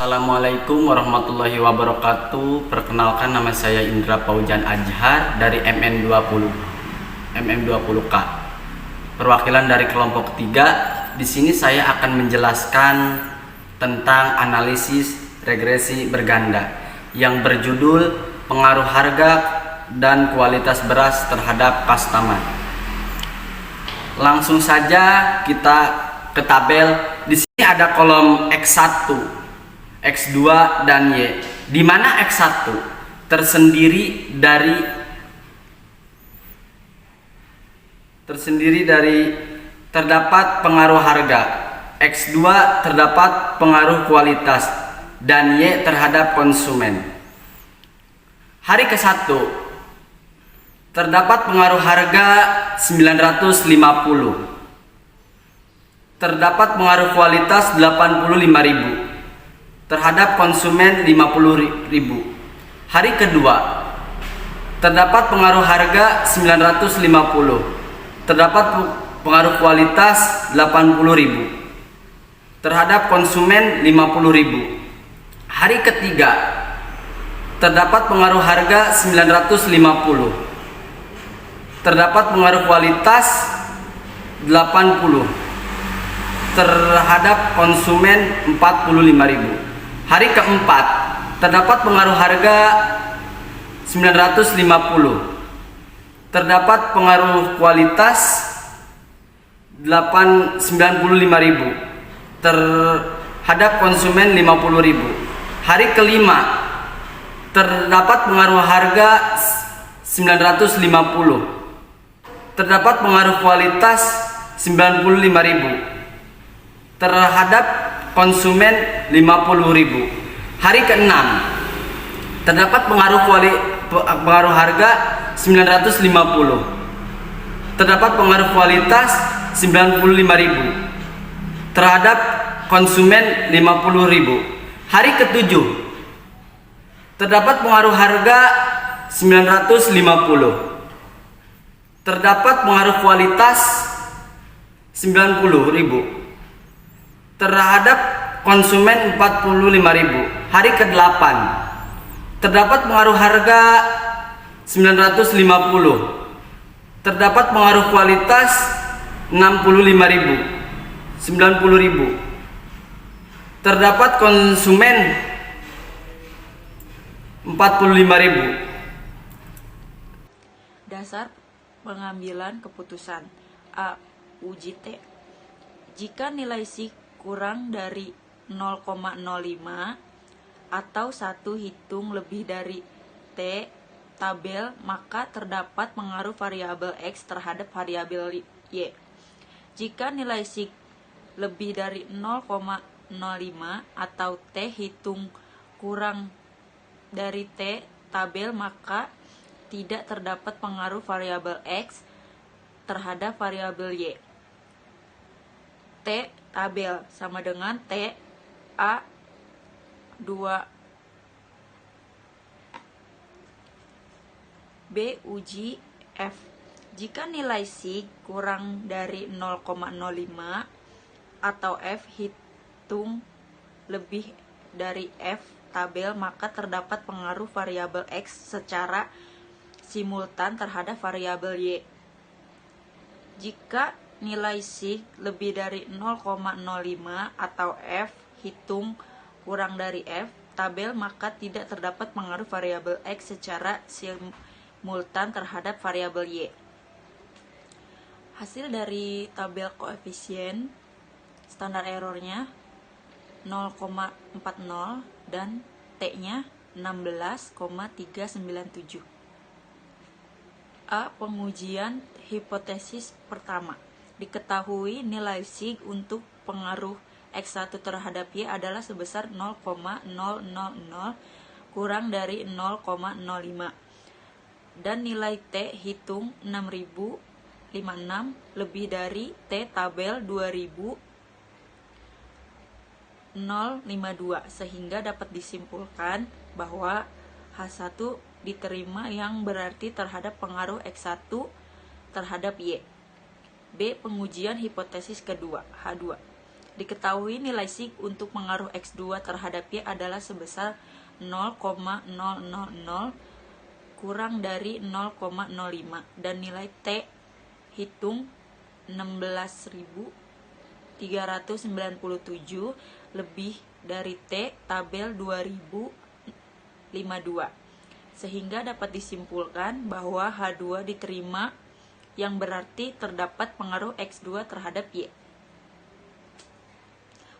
Assalamualaikum warahmatullahi wabarakatuh. Perkenalkan, nama saya Indra Paujan Ajhar dari MM20K. Perwakilan dari kelompok ketiga. Di sini saya akan menjelaskan tentang analisis regresi berganda yang berjudul pengaruh harga dan kualitas beras terhadap customer. Langsung saja kita ke tabel. Di sini ada kolom X1, X2 dan Y, di mana X1 tersendiri dari terdapat pengaruh harga, X2 terdapat pengaruh kualitas, dan Y terhadap konsumen. Hari ke-1 terdapat pengaruh harga 950, terdapat pengaruh kualitas 85.000, terhadap konsumen 50.000. Hari kedua terdapat pengaruh harga 950, terdapat pengaruh kualitas 80.000, terhadap konsumen 50.000. Hari ketiga terdapat pengaruh harga 950, terdapat pengaruh kualitas 80, terhadap konsumen 45.000. Hari keempat terdapat pengaruh harga 950, terdapat pengaruh kualitas 95.000, terhadap konsumen 50.000. Hari kelima terdapat pengaruh harga 950, terdapat pengaruh kualitas 95.000, terhadap konsumen 50.000. Hari ke-6 terdapat pengaruh harga 950, terdapat pengaruh kualitas 95.000, terhadap konsumen 50.000. Hari ke-7 terdapat pengaruh harga 950, terdapat pengaruh kualitas 90.000, terhadap konsumen 45.000. Hari ke-8 terdapat pengaruh harga 950, terdapat pengaruh kualitas 90.000, 90.000, terdapat konsumen 45.000. Dasar pengambilan keputusan. A. Uji T. Jika nilai SIG kurang dari 0,05 atau 1 hitung lebih dari T tabel, maka terdapat pengaruh variabel X terhadap variabel Y. Jika nilai SIG lebih dari 0,05 atau T hitung kurang dari T tabel, maka tidak terdapat pengaruh variabel X terhadap variabel Y. T tabel sama dengan T A 2 B uji F. Jika nilai SIG kurang dari 0,05 atau F hitung lebih dari F tabel, maka terdapat pengaruh variabel X secara simultan terhadap variabel Y. Jika nilai SIG lebih dari 0,05 atau F hitung kurang dari F tabel, maka tidak terdapat pengaruh variabel X secara simultan terhadap variabel Y. Hasil dari tabel koefisien standar errornya 0,40 dan T-nya 16,397. A. Pengujian hipotesis pertama. Diketahui nilai SIG untuk pengaruh X1 terhadap Y adalah sebesar 0,000 kurang dari 0,05 dan nilai T hitung 6056 lebih dari T tabel 2052, sehingga dapat disimpulkan bahwa H1 diterima yang berarti terhadap pengaruh X1 terhadap Y. B. Pengujian hipotesis kedua, H2. Diketahui nilai sig untuk pengaruh X2 terhadap Y adalah sebesar 0,000 kurang dari 0,05 dan nilai T hitung 16.397 lebih dari T tabel 2052. Sehingga dapat disimpulkan bahwa H2 diterima yang berarti terdapat pengaruh X2 terhadap Y.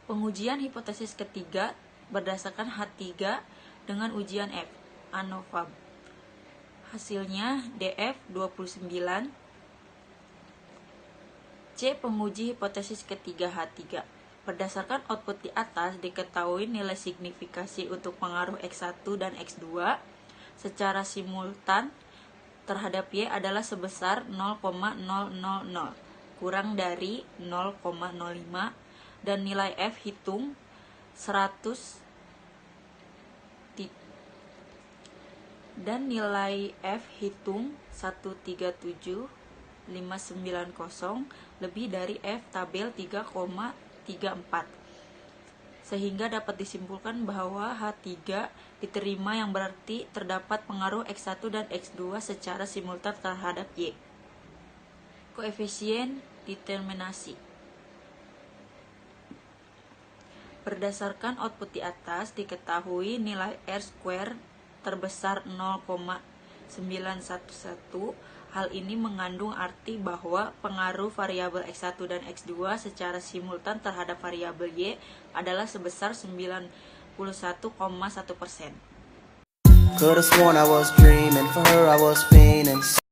Pengujian hipotesis ketiga berdasarkan H3 dengan ujian F, ANOVA. Hasilnya DF 29. C. Penguji hipotesis ketiga H3. Berdasarkan output di atas, diketahui nilai signifikasi untuk pengaruh X1 dan X2 secara simultan terhadap Y adalah sebesar 0,000 kurang dari 0,05 dan nilai F hitung 100 dan nilai F hitung 137.590 lebih dari F tabel 3,34, sehingga dapat disimpulkan bahwa H3 diterima yang berarti terdapat pengaruh X1 dan X2 secara simultan terhadap Y. Koefisien determinasi. Berdasarkan output di atas, diketahui nilai R² terbesar 0,911. Hal ini mengandung arti bahwa pengaruh variabel X1 dan X2 secara simultan terhadap variabel Y adalah sebesar 91,1%. Could've sworn I was dreaming, for her I was fiending.